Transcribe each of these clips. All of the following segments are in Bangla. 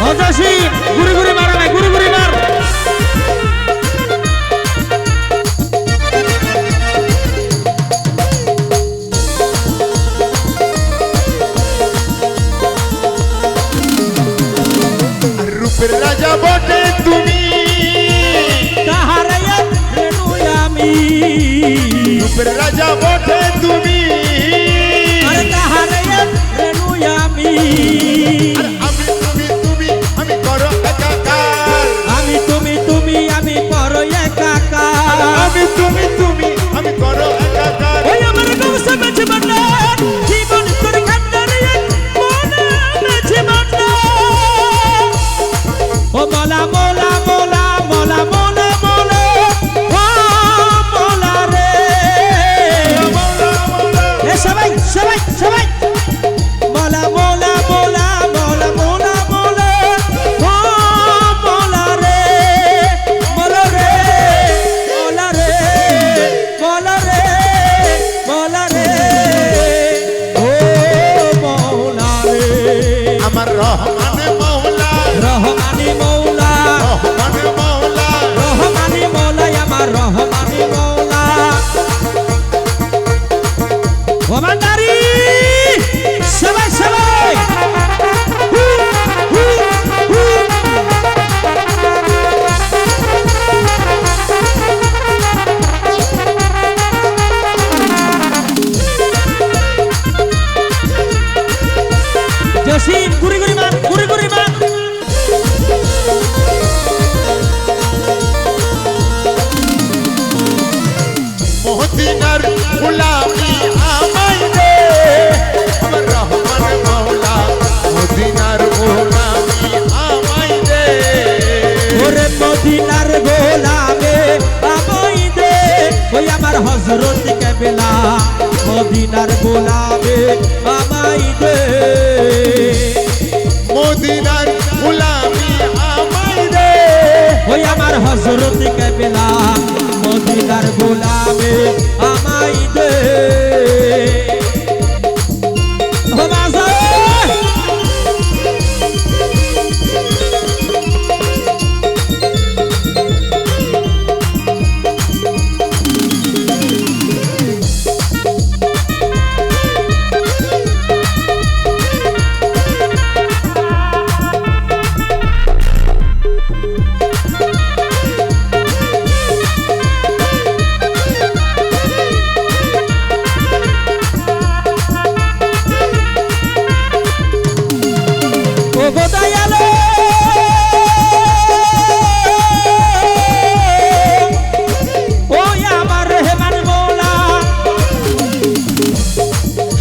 অজাসি ঘুরে ঘুরে মারা নাই, ঘুরে ঘুরে মার। রূপের রাজা বটে তুমি, তাহারে রেণু আমি। রূপের রাজা বটে তুমি, আরে তাহারে রেণু আমি। আর আমি তুমি তুমি আমি করো একাকার, আমি তুমি তুমি আমি করো একাকার। আমি তুমি তুমি আমি করো একাকার। ওই আমার গৌসে বেঁচে বান্না জীবন করে খান্ডারে মনে বেঁচে বান্না। ও মোলা মোলা মোলা মোলা মোলা মোলা ও মোলা রে। এ সবাই সবাই সবাই মোলা মোলা মোলা মোলা মোলা মোলা ও মোলা রে। মোলা রে মোলা রে মোলা রে মোলা রে ও মোলা রে। আমার রহমানে মৌলা, রহমানি মৌলা রহমানে মৌলা, রহমানি মৌলা আমার রহমানি মৌলা। ওমান্দারি সবাই সবাই হু, হু, হু। জসিম ঘুরি ঘুরি মার, ঘুরি ঘুরি মার। মদিনার গোলামি আমায় দে, আমার রহমানে মৌলা, মদিনার গোলামি আমায় দে। ওরে মদিনার গোলামে আমাই দে, ওই আমার হযরত কেবলা মদিনার গোলামে আমাই দে। মদিনার গোলামি আমায় দে, ওই আমার হযরত কেবলা মদিনার গোলামে আমাই দে। ও বাজার ও গো দয়ালো ওই আমার রহমান মৌলা।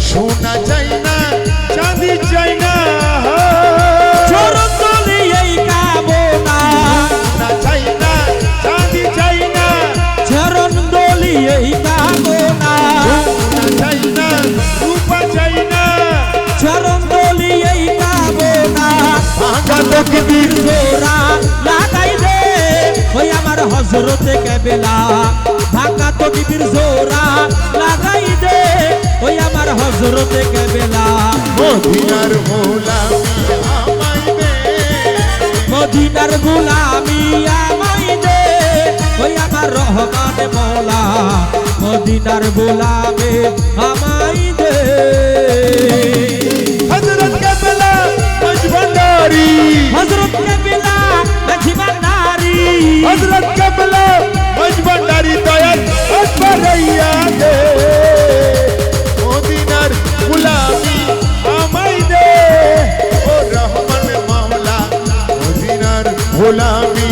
সোনা চাই না চাঁদি চাই না, চরণ তলে এই কামনা, সোনা চাই না চাঁদি চাই না, চরণ তলে এই কামনা। সোনা চাই না রূপা চাই না, চরণ তলে এই কামনা। ভাঙা তকদির জোড়া লাগাই দে, ওই আমার হযরত কেবলা ভাঙা তকদির জোড়া লাগাই দে, ওই আমার হযরত কেবলা মদিনার গোলামি আমায় দে, মদিনার গোলামি আমাই দে, ওই আমার রহমান মৌলা মদিনার গোলামে আমাই দে। হযরত কেবলা মজবন্দারি, হযরত কেবলা লক্ষ্মীবান্দারি, হযরত কেবলা মজবন্দারি দয়াল আকবরাইয়া দে, মদিনার গোলামি আমায় দে, ও রহমান মাওলা মদিনার গোলামি